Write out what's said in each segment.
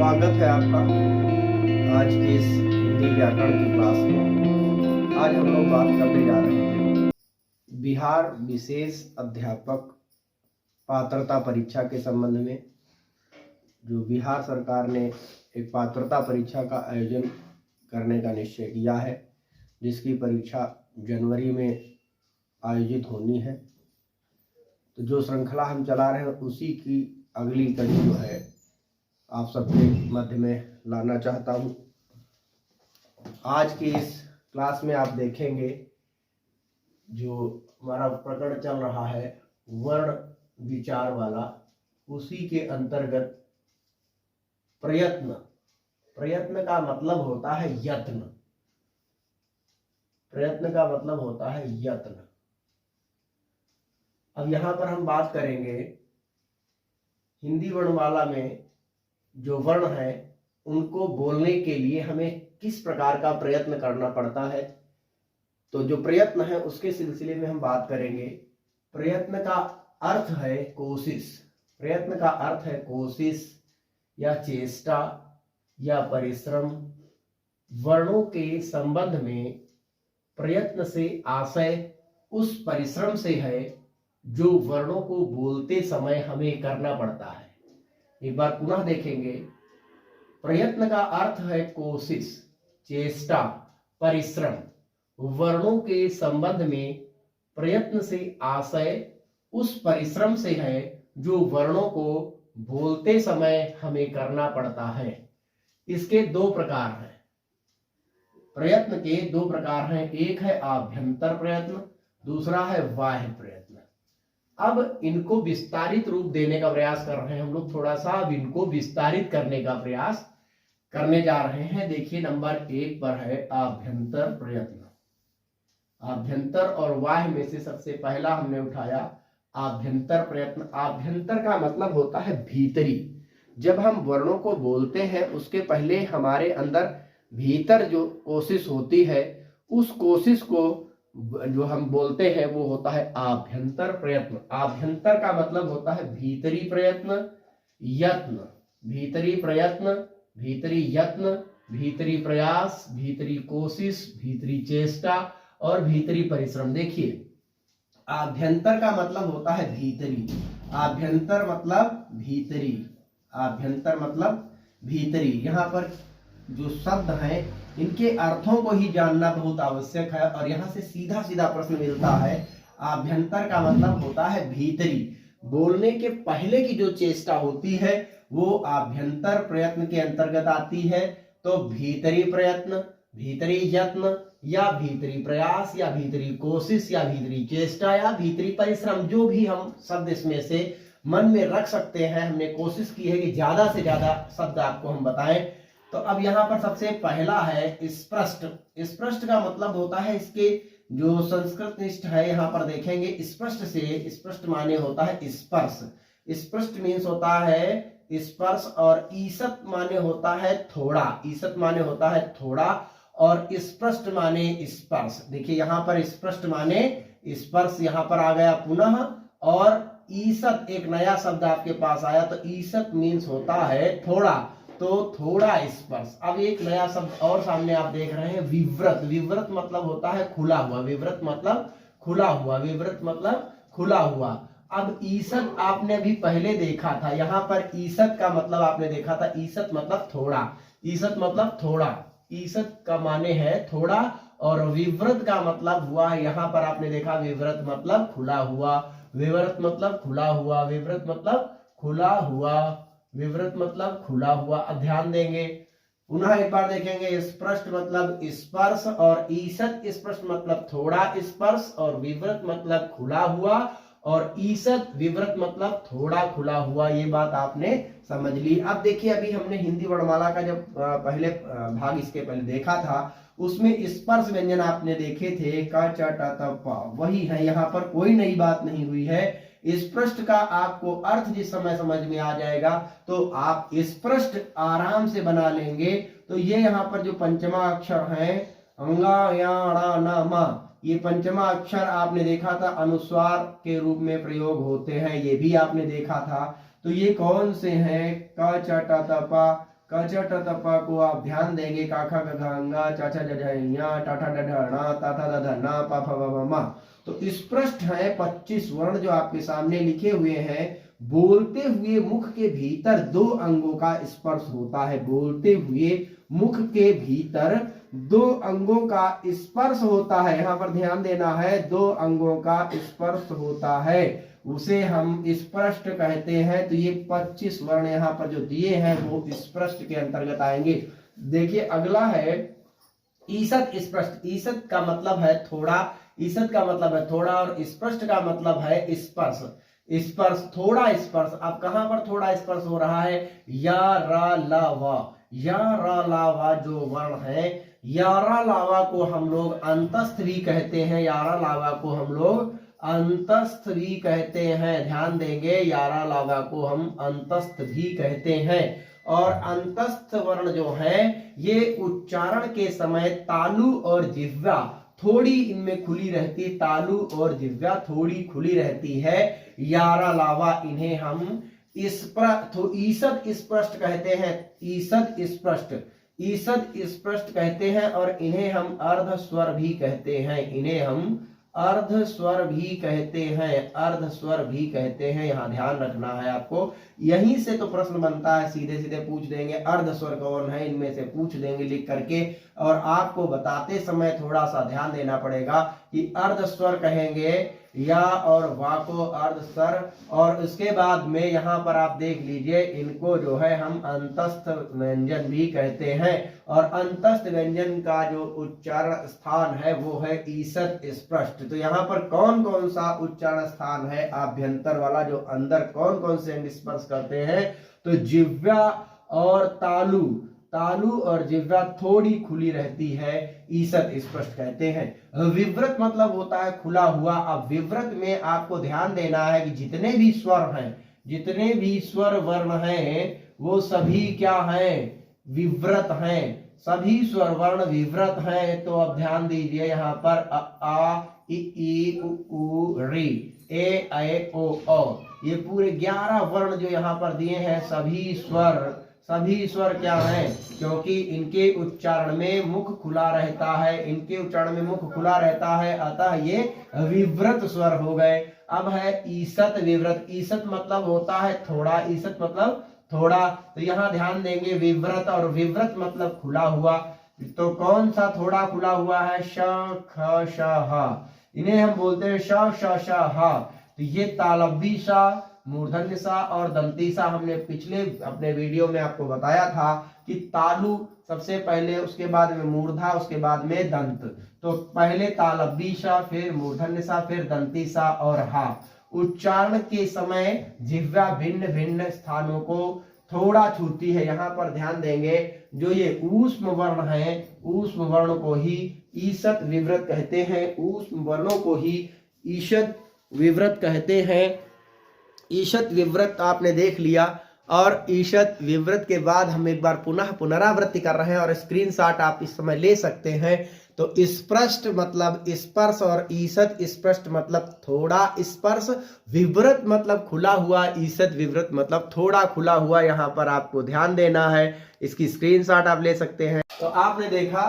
स्वागत है आपका आज के इस हिंदी व्याकरण की क्लास में। आज हम लोग बात करने जा रहे हैं बिहार विशेष अध्यापक पात्रता परीक्षा के संबंध में। जो बिहार सरकार ने एक पात्रता परीक्षा का आयोजन करने का निश्चय किया है, जिसकी परीक्षा जनवरी में आयोजित होनी है। तो जो श्रृंखला हम चला रहे हैं उसी की अगली कड़ी जो है आप सबके मध्य में लाना चाहता हूँ। आज की इस क्लास में आप देखेंगे जो हमारा प्रकरण चल रहा है वर्ण विचार वाला, उसी के अंतर्गत प्रयत्न। प्रयत्न का मतलब होता है यत्न। प्रयत्न का मतलब होता है यत्न। अब यहाँ पर हम बात करेंगे हिंदी वर्णमाला में जो वर्ण है उनको बोलने के लिए हमें किस प्रकार का प्रयत्न करना पड़ता है। तो जो प्रयत्न है उसके सिलसिले में हम बात करेंगे। प्रयत्न का अर्थ है कोशिश। प्रयत्न का अर्थ है कोशिश या चेष्टा या परिश्रम। वर्णों के संबंध में प्रयत्न से आशय उस परिश्रम से है जो वर्णों को बोलते समय हमें करना पड़ता है। एक बार पुनः देखेंगे। प्रयत्न का अर्थ है कोशिश, चेष्टा, परिश्रम। वर्णों के संबंध में प्रयत्न से आशय उस परिश्रम से है जो वर्णों को बोलते समय हमें करना पड़ता है। इसके दो प्रकार हैं। प्रयत्न के दो प्रकार हैं, एक है आभ्यंतर प्रयत्न, दूसरा है बाह्य प्रयत्न। अब इनको विस्तारित रूप देने का प्रयास कर रहे हैं हम लोग। थोड़ा सा अब इनको विस्तारित करने का प्रयास करने जा रहे हैं। देखिए नंबर 1 पर है आभ्यंतर प्रयत्न। आभ्यंतर और बाह्य में से सबसे पहला हमने उठाया आभ्यंतर प्रयत्न। आभ्यंतर का मतलब होता है भीतरी। जब हम वर्णों को बोलते हैं उसके पहले हमारे अंदर भीतर जो कोशिश होती है, उस कोशिश को जो हम बोलते हैं वो होता है आभ्यंतर प्रयत्न। आभ्यंतर का मतलब होता है भीतरी प्रयत्न, यत्न। भीतरी प्रयत्न, भीतरी यत्न, भीतरी प्रयास, भीतरी कोशिश, भीतरी चेष्टा और भीतरी परिश्रम। देखिए आभ्यंतर का मतलब होता है भीतरी। आभ्यंतर मतलब भीतरी। आभ्यंतर मतलब भीतरी। यहाँ पर जो शब्द हैं इनके अर्थों को ही जानना बहुत आवश्यक है और यहाँ से सीधा सीधा प्रश्न मिलता है। आभ्यंतर का मतलब होता है भीतरी। बोलने के पहले की जो चेष्टा होती है वो आभ्यंतर प्रयत्न के अंतर्गत आती है। तो भीतरी प्रयत्न, भीतरी यत्न या भीतरी प्रयास या भीतरी कोशिश या भीतरी चेष्टा या भीतरी परिश्रम, जो भी हम शब्द इसमें से मन में रख सकते हैं। हमने कोशिश की है कि ज्यादा से ज्यादा शब्द आपको हम बताएं। तो अब यहाँ पर सबसे पहला है स्पष्ट। स्पष्ट का मतलब होता है, इसके जो संस्कृत निष्ठ है यहाँ पर देखेंगे, स्पष्ट से स्पष्ट माने होता है स्पर्श। स्पष्ट मीन्स होता है स्पर्श और ईसत माने होता है थोड़ा। ईसत माने होता है थोड़ा और स्पष्ट माने स्पर्श। देखिए यहाँ पर स्पष्ट माने स्पर्श यहाँ पर आ गया पुनः, और ईसत एक नया शब्द आपके पास आया। तो ईसत मीन्स होता है थोड़ा, तो थोड़ा स्पर्श। अब एक नया शब्द और सामने आप देख रहे हैं विवृत। विवृत मतलब होता है खुला हुआ। विवृत मतलब खुला हुआ। विवृत मतलब खुला हुआ। अब ईसत आपने अभी पहले देखा था, यहाँ पर ईसत का मतलब आपने देखा था, ईसत मतलब थोड़ा। ईसत मतलब थोड़ा। ईसत का माने है थोड़ा और विवृत का मतलब हुआ, यहाँ पर आपने देखा विवृत मतलब खुला हुआ। विवृत मतलब खुला हुआ। विवृत मतलब खुला हुआ। विवृत मतलब खुला हुआ। अब ध्यान देंगे, पुनः एक बार देखेंगे। स्पष्ट मतलब स्पर्श और ईसत स्पष्ट मतलब थोड़ा स्पर्श और विवृत मतलब खुला हुआ और ईसत विवृत मतलब थोड़ा खुला हुआ। ये बात आपने समझ ली। अब देखिए अभी हमने हिंदी वर्णमाला का जब पहले भाग इसके पहले देखा था उसमें स्पर्श व्यंजन आपने देखे थे का च ट त प, वही है। यहाँ पर कोई नई बात नहीं हुई है। स्पष्ट का आपको अर्थ जिस समय समझ में आ जाएगा तो आप स्पष्ट आराम से बना लेंगे। तो ये यहाँ पर जो पंचमा अक्षर है अंगा या णा न म, ये पंचमा अक्षर आपने देखा था अनुस्वार के रूप में प्रयोग होते हैं, ये भी आपने देखा था। तो ये कौन से हैं? क च ट त प, क छ ट त प को आप ध्यान देंगे का ख ग घ अंगा च छ ज झ ञ ट ठ ड ढ ण त थ द ध न प फ ब भ म। तो स्पष्ट है 25 वर्ण जो आपके सामने लिखे हुए हैं। बोलते हुए मुख के भीतर 2 अंगों का स्पर्श होता है। बोलते हुए मुख के भीतर 2 अंगों का स्पर्श होता है। यहाँ पर ध्यान देना है, 2 अंगों का स्पर्श होता है, उसे हम स्पष्ट कहते हैं। तो ये 25 वर्ण यहाँ पर जो दिए हैं वो स्पष्ट के अंतर्गत आएंगे। देखिए अगला है ईसत स्पष्ट। ईसत का मतलब है थोड़ा, ईसत का मतलब है थोड़ा और स्पष्ट का मतलब है स्पर्श। स्पर्श, थोड़ा स्पर्श। अब कहां पर थोड़ा स्पर्श हो रहा है? या रा ला वा। या रा ला वा जो वर्ण है, यारा लावा को हम लोग अंतस्थ भी कहते हैं। यारा लावा को हम लोग अंतस्थ भी कहते हैं। ध्यान देंगे, यारा लावा को हम अंतस्थ भी कहते हैं। और अंतस्थ वर्ण जो है ये उच्चारण के समय तालु और जिह्वा थोड़ी इनमें खुली रहती, तालु और जिह्वा थोड़ी खुली रहती है। यारा लावा इन्हें हम ईसद स्पष्ट कहते हैं। ईसद स्पष्ट, ईसद स्पष्ट कहते हैं। और इन्हें हम अर्ध स्वर भी कहते हैं। इन्हें हम अर्ध स्वर भी कहते हैं। अर्ध स्वर भी कहते हैं, यहाँ ध्यान रखना है आपको। यहीं से तो प्रश्न बनता है, सीधे सीधे पूछ देंगे अर्ध स्वर कौन है, इनमें से पूछ देंगे लिख करके। और आपको बताते समय थोड़ा सा ध्यान देना पड़ेगा कि अर्ध स्वर कहेंगे या और वा को अर्ध स्वर। और उसके बाद में यहाँ पर आप देख लीजिए, इनको जो है हम अंतस्थ व्यंजन भी कहते हैं। और अंतस्थ व्यंजन का जो उच्चारण स्थान है वो है ईसद स्पष्ट। तो यहाँ पर कौन कौन सा उच्चारण स्थान है आभ्यंतर वाला, जो अंदर कौन कौन से अंग स्पर्श करते हैं? तो जिह्वा और तालु, तालु और जिह्वा थोड़ी खुली रहती है, ईसद स्पष्ट कहते हैं। विव्रत मतलब होता है खुला हुआ। अब विव्रत में आपको ध्यान देना है कि जितने भी स्वर हैं, जितने भी स्वर वर्ण हैं वो सभी क्या हैं? विव्रत हैं। सभी स्वर वर्ण विव्रत हैं। तो अब ध्यान दीजिए यहाँ पर आ इ ई उ री, ए ऐ ओ औ, ये पूरे 11 वर्ण जो यहाँ पर दिए हैं, सभी स्वर क्या हैं? क्योंकि इनके उच्चारण में मुख खुला रहता है, इनके उच्चारण में मुख खुला रहता है, अतः ये विव्रत स्वर हो गए। अब है ईसत विव्रत। ईसत मतलब होता है थोड़ा, ईसत मतलब थोड़ा। तो यहाँ ध्यान देंगे, विव्रत और विव्रत मतलब खुला हुआ। तो कौन सा थोड़ा खुला हुआ है? श ख श ह, इन्हें हम बोलते हैं श श श ह। तो ये तालव्य सा, मूर्धन्य सा और दंती सा। हमने पिछले अपने वीडियो में आपको बताया था कि तालु सबसे पहले, उसके बाद में मूर्धा, उसके बाद में दंत। तो पहले तालव्य सा, फिर मूर्धन्य सा, फिर दंती सा और हा। उच्चारण के समय जिह्वा भिन्न भिन्न स्थानों को थोड़ा छूती है। यहाँ पर ध्यान देंगे, जो ये ऊष्म वर्ण है, ऊष्म वर्ण को ही ईसत विव्रत कहते हैं। ऊष्म वर्णों को ही ईसत विव्रत कहते हैं। ईशत विव्रत आपने देख लिया। और ईशत विव्रत के बाद हम एक बार पुनः पुनरावृत्ति कर रहे हैं और स्क्रीनशॉट आप इस समय ले सकते हैं। तो स्पष्ट मतलब स्पर्श और ईसत स्पष्ट मतलब थोड़ा स्पर्श, विव्रत मतलब खुला हुआ, ईसत विव्रत मतलब थोड़ा खुला हुआ। यहाँ पर आपको ध्यान देना है, इसकी स्क्रीनशॉट आप ले सकते हैं। तो आपने देखा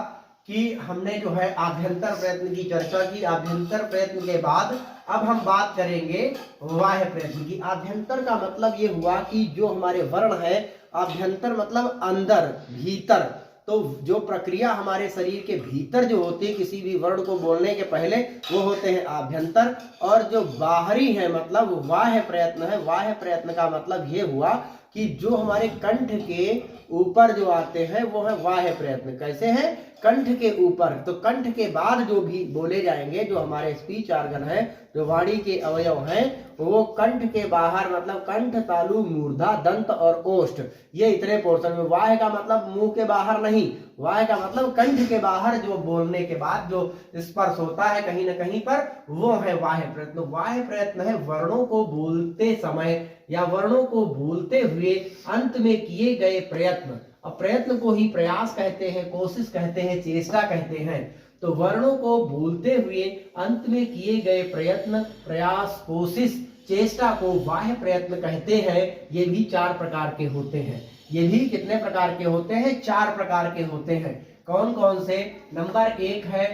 कि हमने जो है आभ्यंतर प्रयत्न की चर्चा की। आभ्यंतर प्रयत्न के बाद अब हम बात करेंगे बाह्य प्रयत्न की। आभ्यंतर का मतलब ये हुआ कि जो हमारे वर्ण है, आभ्यंतर मतलब अंदर, भीतर। तो जो प्रक्रिया हमारे शरीर के भीतर जो होती है किसी भी वर्ण को बोलने के पहले, वो होते हैं आभ्यंतर। और जो बाहरी है मतलब बाह्य प्रयत्न है। बाह्य प्रयत्न का मतलब ये हुआ कि जो हमारे कंठ के ऊपर जो आते हैं वो है बाह्य प्रयत्न। कैसे है? कंठ के ऊपर। तो कंठ के बाद जो भी बोले जाएंगे, जो हमारे स्पीच ऑर्गन है, जो वाणी के अवयव हैं, वो कंठ के बाहर मतलब कंठ, तालु, मूर्धा, दंत और ओष्ठ, ये इतने पोर्शन में। वाह्य का मतलब मुंह के बाहर नहीं, वाह्य का मतलब कंठ के बाहर जो बोलने के बाद जो स्पर्श होता है कहीं ना कहीं पर, वो है बाह्य प्रयत्न। बाह्य प्रयत्न है वर्णों को बोलते समय या वर्णों को बोलते हुए अंत में किए गए प्रयत्न। अब प्रयत्न को ही प्रयास कहते हैं, कोशिश कहते हैं, चेष्टा कहते हैं। तो वर्णों को बोलते हुए अंत में किए गए प्रयत्न, प्रयास, कोशिश, चेष्टा को बाह्य प्रयत्न कहते हैं। ये भी 4 प्रकार के होते हैं। ये भी कितने प्रकार के होते हैं? 4 प्रकार के होते हैं। कौन कौन से? नंबर 1 है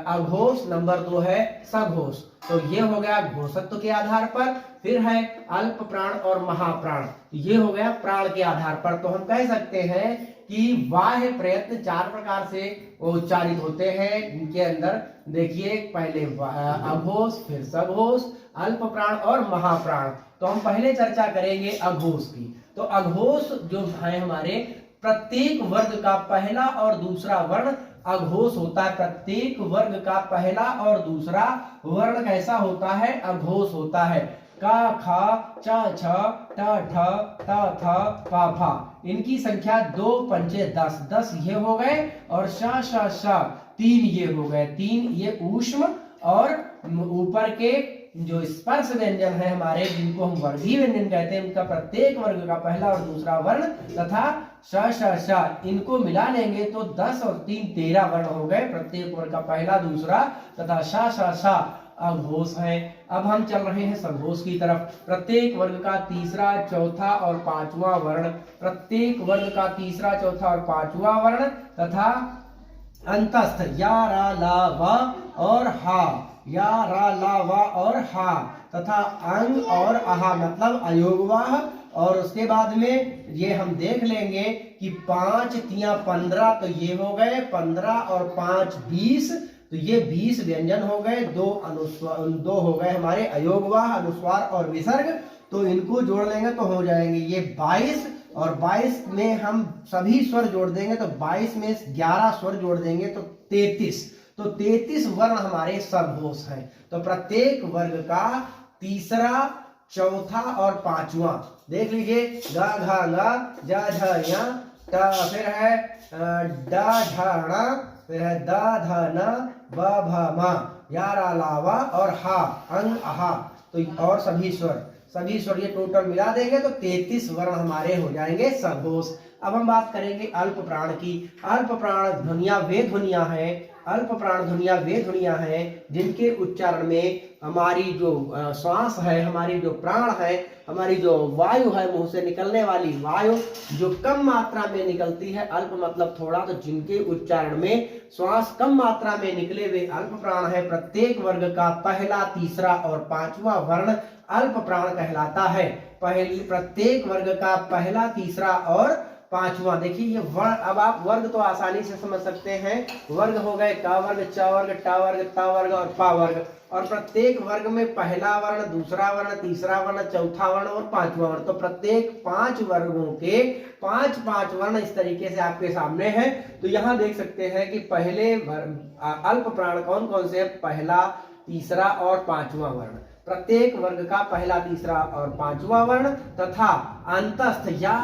अघोष, नंबर 2 है सघोष। तो ये हो गया घोषत्व के आधार पर। फिर है अल्प प्राण और महाप्राण, ये हो गया प्राण के आधार पर। तो हम कह सकते हैं कि बाह्य प्रयत्न 4 प्रकार से उच्चारित होते हैं। इनके अंदर देखिए पहले अघोष, फिर सघोष, अल्प प्राण और महाप्राण। तो हम पहले चर्चा करेंगे अघोष की। तो अघोष जो है हमारे प्रत्येक वर्ग का पहला और दूसरा वर्ण अघोष होता है। प्रत्येक वर्ग का पहला और दूसरा वर्ण कैसा होता है? अघोष होता है। का, खा, च, छ, ट, ठ, त, थ, प, फ। इनकी संख्या 2 पंचे 10, 10 ये हो गए, और श, श, श 3 ये हो गए। 3 ये ऊष्म और ऊपर के जो स्पर्श व्यंजन है हमारे, जिनको हम वर्गीय व्यंजन कहते हैं, उनका प्रत्येक वर्ग का पहला और दूसरा वर्ण तथा श, श, श इनको मिला लेंगे तो 10 और 3 13 वर्ण हो गए। प्रत्येक वर्ग का पहला, दूसरा तथा श, श, श अघोष है। अब हम चल रहे हैं सघोष की तरफ। प्रत्येक वर्ग का तीसरा, चौथा और पांचवा वर्ण, प्रत्येक वर्ग का तीसरा, चौथा और पांचवा वर्ण तथा अंतस्थ या, रा, ला, वा और हा, या, रा, ला, वा और हा तथा अंग और आहा मतलब अयोगवाह। और उसके बाद में ये हम देख लेंगे कि 5 तिया 15, तो ये हो गए 15 और 5 20, तो ये 20 व्यंजन हो गए। 2 हो गए हमारे अयोगवाह, अनुस्वार और विसर्ग। तो इनको जोड़ लेंगे तो हो जाएंगे ये 22, और 22 में हम सभी स्वर जोड़ देंगे तो 22 में 11 स्वर जोड़ देंगे तो 33। तो 33 वर्ण हमारे सघोष हैं। तो प्रत्येक वर्ग का तीसरा, चौथा और पांचवा देख लीजिए। ग, घ, ङ, ज, झ, ञ, ट, फिर है ड, ढ, ण, फिर है द, ध, न, ब, भ, म, या, रा, ला, वा और हा, अंग, आहा। तो और सभी स्वर ये टोटल मिला देंगे तो 33 वर्ण हमारे हो जाएंगे सघोष। अब हम बात करेंगे अल्प प्राण की। अल्प प्राण ध्वनियां वे ध्वनियां हैं, अल्प प्राण ध्वनियां वे ध्वनियां हैं जिनके उच्चारण में हमारी जो श्वास है, हमारी जो प्राण है, हमारी जो वायु है, मुंह से निकलने वाली वायु जो कम मात्रा में निकलती है। अल्प मतलब थोड़ा, तो जिनके उच्चारण में श्वास कम मात्रा में निकले वे अल्प प्राण है। प्रत्येक वर्ग का पहला, तीसरा और पांचवा वर्ण अल्प प्राण कहलाता है। प्रत्येक वर्ग का पहला, तीसरा और पांचवा। देखिए ये वर्ण, अब आप वर्ग तो आसानी से समझ सकते हैं। वर्ग हो गए क वर्ग, च वर्ग, ट वर्ग, त वर्ग और प वर्ग। और प्रत्येक वर्ग में पहला वर्ण, दूसरा वर्ण, तीसरा वर्ण, चौथा वर्ण और पांचवा वर्ण। तो प्रत्येक 5 वर्गों के 5 वर्ण इस तरीके से आपके सामने हैं। तो यहाँ देख सकते हैं कि पहले अल्प प्राण कौन कौन से? पहला, तीसरा और पांचवा वर्ण। प्रत्येक वर्ग का पहला, तीसरा और पांचवा वर्ण तथा अंतस्थ या,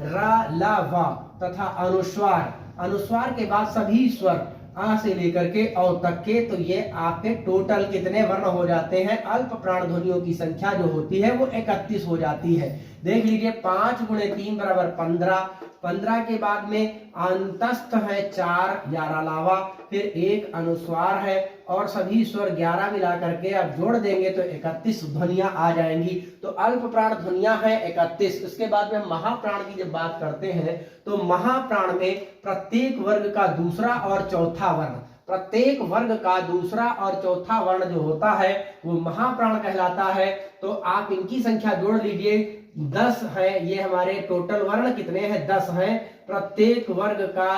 रा, ला, वा तथा अनुस्वार। अनुस्वार के बाद सभी स्वर आ से लेकर के औ तक के। तो ये आपके टोटल कितने वर्ण हो जाते हैं? अल्प प्राण ध्वनियों की संख्या जो होती है वो 31 हो जाती है। देख लीजिए 5 गुणे 3 बराबर 15। 15 के बाद में अंतस्थ है 4, 11 लावा, फिर 1 अनुस्वार है और सभी स्वर 11 मिला करके आप जोड़ देंगे तो 31 ध्वनियां आ जाएंगी। तो अल्प प्राण ध्वनियां हैं 31। उसके बाद में महाप्राण की जब बात करते हैं तो महाप्राण में प्रत्येक वर्ग का दूसरा और चौथा वर्ण, प्रत्येक वर्ग का दूसरा और चौथा वर्ण जो होता है वो महाप्राण कहलाता है। तो आप इनकी संख्या जोड़ लीजिए, 10 है। ये हमारे टोटल वर्ण कितने हैं? 10 हैं। प्रत्येक वर्ग का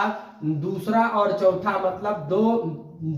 दूसरा और चौथा मतलब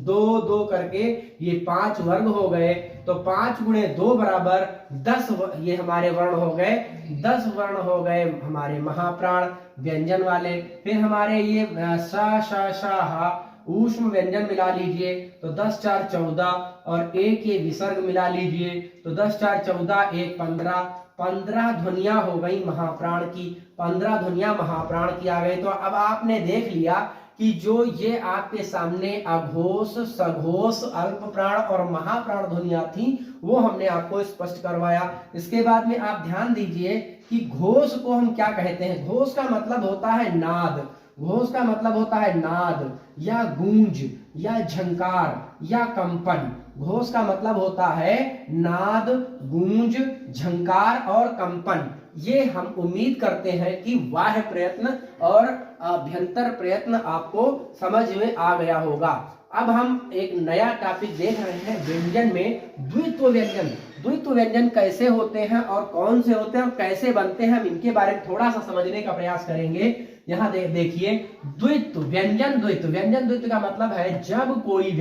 2 करके ये 5 वर्ग हो गए। तो 5 गुणे 2 बराबर 10 ये हमारे वर्ण हो गए। 10 वर्ण हो गए हमारे महाप्राण व्यंजन वाले। फिर हमारे ये स, श, श, हा ऊष्म व्यंजन मिला लीजिए तो 10 4 14 और 1 ये विसर्ग मिला लीजिए तो 10 4 14, 1 15। 15 ध्वनियां हो गई महाप्राण की। 15 ध्वनियां महाप्राण की आ गई। तो अब आपने देख लिया कि जो ये आपके सामने अघोष, सघोष, अल्प प्राण और महाप्राण ध्वनियां थी वो हमने आपको स्पष्ट करवाया। इसके बाद में आप ध्यान दीजिए कि घोष को हम क्या कहते हैं? घोष का मतलब होता है नाद। घोष का मतलब होता है नाद। या गूंज या झंकार या कंपन। घोष का मतलब होता है नाद, गूंज, झंकार और कंपन। ये हम उम्मीद करते हैं कि बाह्य प्रयत्न और अभ्यंतर प्रयत्न आपको समझ में आ गया होगा। अब हम एक नया टॉपिक देख रहे हैं व्यंजन में द्वित्व व्यंजन। द्वित्व व्यंजन कैसे होते हैं और कौन से होते हैं और कैसे बनते हैं, हम इनके बारे में थोड़ा सा समझने का प्रयास करेंगे। यहाँ देखिए द्वित्व व्यंजन। द्वित्व का मतलब है जब कोई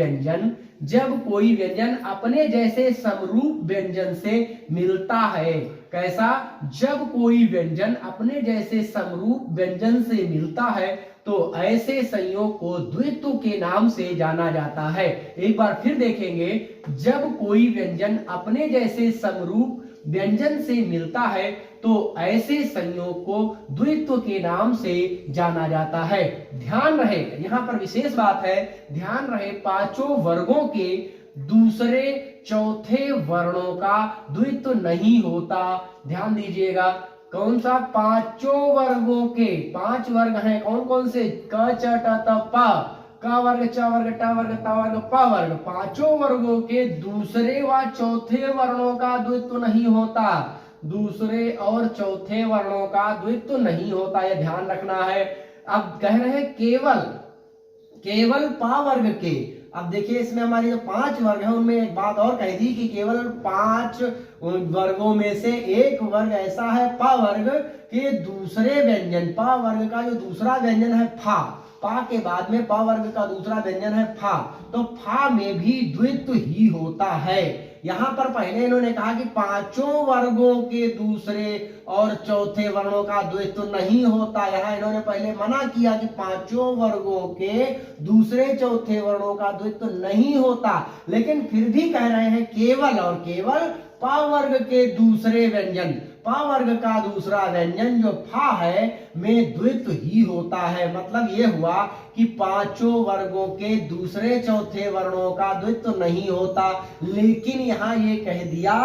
व्यंजन अपने जैसे समरूप व्यंजन से मिलता है। कैसा? जब कोई व्यंजन अपने जैसे समरूप व्यंजन से मिलता है तो ऐसे संयोग को द्वित्व के नाम से जाना जाता है। एक बार फिर देखेंगे, जब कोई व्यंजन अपने जैसे समरूप व्यंजन से मिलता है तो ऐसे संयोग को द्वित्व के नाम से जाना जाता है। ध्यान रहे, यहाँ पर विशेष बात है, ध्यान रहे, पांचों वर्गों के दूसरे चौथे वर्णों का द्वित्व नहीं होता। ध्यान दीजिएगा, कौन सा? पांचों वर्गों के, 5 वर्ग हैं, कौन कौन से? क च ट त प, क वर्ग, च वर्ग, ट वर्ग, त वर्ग, प वर्ग। पांचों वर्गों के दूसरे व चौथे वर्णों का द्वित्व नहीं होता। दूसरे और चौथे वर्णों का द्वित्व नहीं होता, यह ध्यान रखना है। अब कह रहे हैं केवल प वर्ग के। अब देखिए इसमें हमारी जो 5 वर्ग है उनमें एक बात और कह दी कि केवल 5 वर्गों में से एक वर्ग ऐसा है प वर्ग के दूसरे व्यंजन, प वर्ग का जो दूसरा व्यंजन है फा, पा के बाद में प वर्ग का दूसरा व्यंजन है फा, तो फा में भी द्वित्व ही होता है। यहाँ पर पहले इन्होंने कहा कि पांचों वर्गों के दूसरे और चौथे वर्णों का द्वित्व नहीं होता। यहाँ इन्होंने पहले मना किया कि पांचों वर्गों के दूसरे चौथे वर्णों का द्वित्व नहीं होता, लेकिन फिर भी कह रहे हैं केवल और केवल पा वर्ग के दूसरे व्यंजन, पा वर्ग का दूसरा व्यंजन जो फा है में द्वित्व ही होता है। मतलब ये हुआ कि पांचों वर्गों के दूसरे चौथे वर्णों का द्वित्व नहीं होता, लेकिन यहाँ ये कह दिया,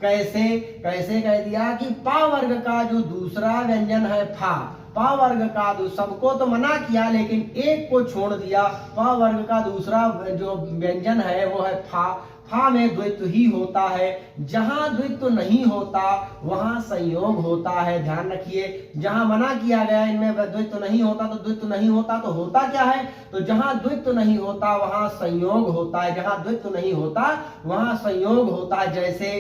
कैसे कह दिया कि पा वर्ग का जो दूसरा व्यंजन है फा, पा वर्ग का सबको तो मना किया लेकिन एक को छोड़ दिया। पा वर्ग का दूसरा जो व्यंजन है वो है फा, फा में द्वित्व ही होता है। जहां द्वित्व नहीं होता वहां संयोग होता है। ध्यान रखिए, जहां मना किया गया इनमें द्वित्व नहीं होता तो द्वित्व नहीं होता, तो होता क्या है? तो जहां द्वित्व नहीं होता वहां संयोग होता है। जहां द्वित्व नहीं होता वहां संयोग होता है। जैसे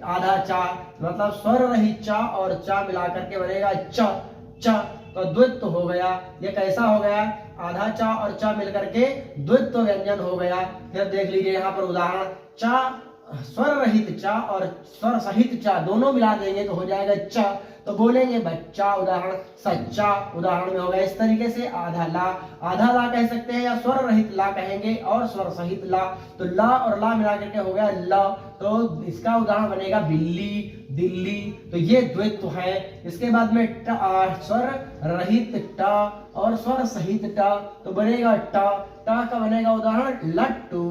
आधा चा, मतलब स्वर रहित चा और चा मिलाकर के बनेगा च, तो द्वित्व हो गया। ये कैसा हो गया? आधा चा और चा मिलकर के द्वित्व व्यंजन हो गया। फिर देख लीजिए यहाँ पर उदाहरण, चा, स्वर रहित चा और स्वर सहित चा दोनों मिला देंगे तो हो जाएगा च, तो बोलेंगे बच्चा, उदाहरण सच्चा उदाहरण में होगा। इस तरीके से आधा ला कह सकते हैं या स्वर रहित ला कहेंगे और स्वर सहित ला, तो ला और ला मिला करके हो गया ल, तो इसका उदाहरण बनेगा बिल्ली, दिल्ली, तो ये द्वित्व है। इसके बाद में स्वर रहित ट और स्वर सहित ट, तो बनेगा ट का बनेगा उदाहरण लट्टू।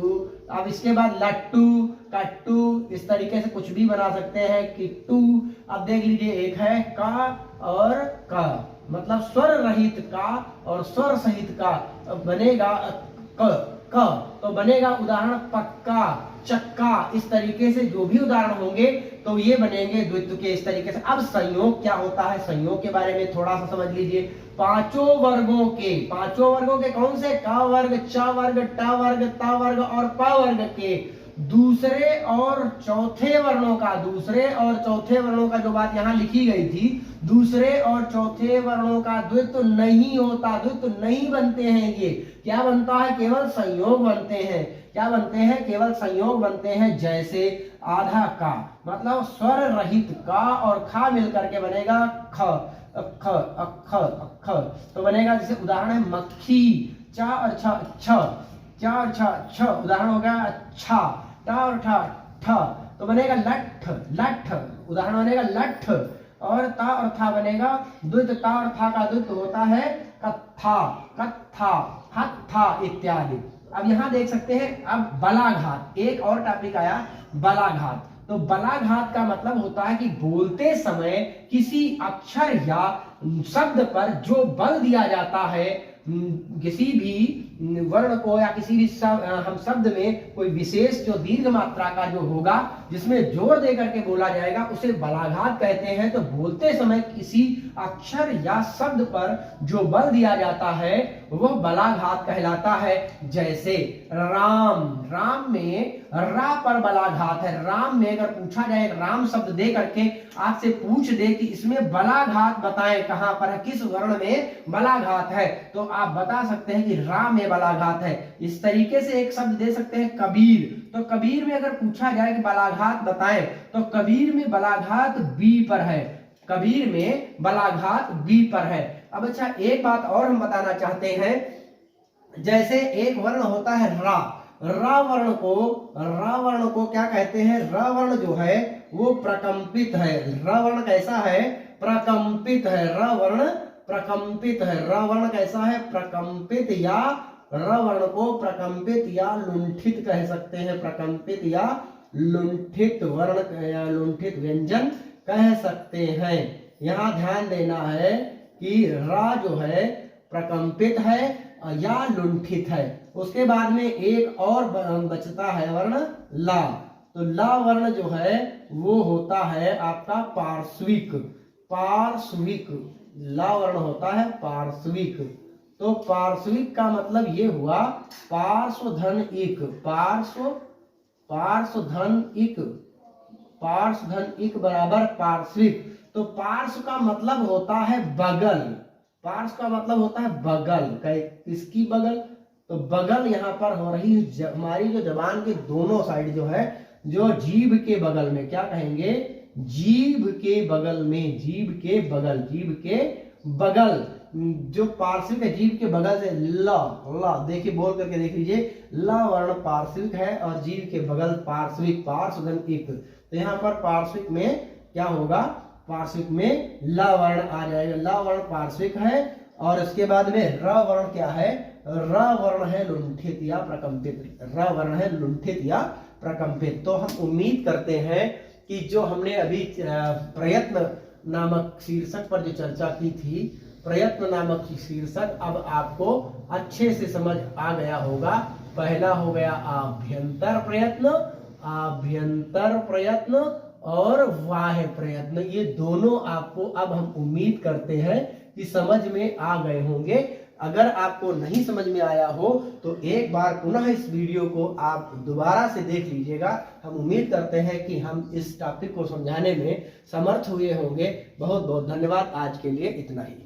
अब इसके बाद लट्टू, कट्टू, इस तरीके से कुछ भी बना सकते हैं, किट्टू। अब देख लीजिए एक है का और का, मतलब स्वर रहित का और स्वर सहित का बनेगा क, तो बनेगा उदाहरण पक्का, चक्का। इस तरीके से जो भी उदाहरण होंगे तो ये बनेंगे द्वित्व के इस तरीके से। अब संयोग क्या होता है, संयोग के बारे में थोड़ा सा समझ लीजिए। पांचों वर्गों के कौन से? क वर्ग, च वर्ग, ट वर्ग, त वर्ग और प वर्ग के दूसरे और चौथे वर्णों का जो बात यहाँ लिखी गई थी, दूसरे और चौथे वर्णों का द्वित्व नहीं होता, द्वित्व नहीं बनते हैं। ये क्या बनता है? केवल संयोग बनते हैं। क्या बनते हैं? केवल संयोग बनते हैं। जैसे आधा का, मतलब स्वर रहित का और खा मिलकर के बनेगा ख, ख, तो बनेगा। जैसे उदाहरण है मक्खी, चा और छ, चा और छ, उदाहरण हो गया अच्छा, टा और ठ, तो बनेगा लठ, उदाहरण बनेगा लठ, और ता और था बनेगा द्वित्व, ता और था का द्वित्व होता है कत्था, हत्था इत्यादि। अब यहाँ देख सकते हैं, अब बलाघात, एक और टॉपिक आया बलाघात। तो बलाघात का मतलब होता है कि बोलते समय किसी अक्षर या शब्द पर जो बल दिया जाता है किसी भी वर्ण को या किसी भी हम शब्द में कोई विशेष जो दीर्घ मात्रा का जो होगा, जिसमें जोर दे करके बोला जाएगा, उसे बलाघात कहते हैं। तो बोलते समय किसी अक्षर या शब्द पर जो बल दिया जाता है वह बलाघात कहलाता है। जैसे राम, राम में रा पर बलाघात है। राम में अगर पूछा जाए, राम शब्द दे करके आपसे पूछ दे कि इसमें बलाघात बताएं कहां पर है, किस वर्ण में बलाघात है, तो आप बता सकते हैं कि रा में बलाघात है। इस तरीके से एक शब्द दे सकते हैं कबीर, तो कबीर में अगर पूछा जाए कि बलाघात बताएं, तो कबीर में बलाघात बी पर है। कबीर में बलाघात बी पर है। अब अच्छा, एक बात और हम बताना चाहते हैं, जैसे एक वर्ण होता है रा, रा वर्ण को क्या कहते हैं? र वर्ण जो है वो प्रकंपित है। र वर्ण कैसा है? प्रकंपित है। र वर्ण प्रकंपित है। र वर्ण कैसा है? प्रकंपित, या र वर्ण को प्रकंपित या लुंठित कह सकते हैं। प्रकंपित या लुंठित वर्ण या लुंठित व्यंजन कह सकते हैं। यहाँ ध्यान देना है कि रा जो है प्रकंपित है या लुंठित है। उसके बाद में एक और बचता है वर्ण ला। तो ला वर्ण जो है वो होता है आपका पार्श्विक। पार्श्विक ला वर्ण होता है पार्श्विक। तो पार्श्विक का मतलब ये हुआ पार्श्व धन इक, पार्श्व धन इक बराबर पार्श्विक। तो पार्श्व का मतलब होता है बगल, पार्श्व का मतलब होता है बगल। किसकी बगल? तो बगल यहाँ पर हो रही है हमारी जो जबान के दोनों साइड जो है, जो जीभ के बगल में, क्या कहेंगे? जीभ के बगल में, जीभ के बगल जो पार्श्विक है, जीभ के बगल से ला देखिए, बोल करके देख लीजिए, ला वर्ण पार्श्विक है और जीभ के बगल पार्श्विक, पार्श्वधन इक। तो यहाँ पर पार्श्विक में क्या होगा? पार्श्विक में ला वर्ण आ जाएगा। ला वर्ण पार्श्विक है। और इसके बाद में र वर्ण क्या है? र वर्ण है लुंठित या प्रकंपित। र वर्ण है लुंठित या प्रकंपित। तो हम उम्मीद करते हैं कि जो हमने अभी प्रयत्न नामक शीर्षक पर जो चर्चा की थी, प्रयत्न नामक शीर्षक अब आपको अच्छे से समझ आ गया होगा। पहला हो गया आभ्यंतर प्रयत्न और बाह्य प्रयत्न। ये दोनों आपको अब हम उम्मीद करते हैं कि समझ में आ गए होंगे। अगर आपको नहीं समझ में आया हो तो एक बार पुनः इस वीडियो को आप दोबारा से देख लीजिएगा। हम उम्मीद करते हैं कि हम इस टॉपिक को समझाने में समर्थ हुए होंगे। बहुत बहुत धन्यवाद। आज के लिए इतना ही।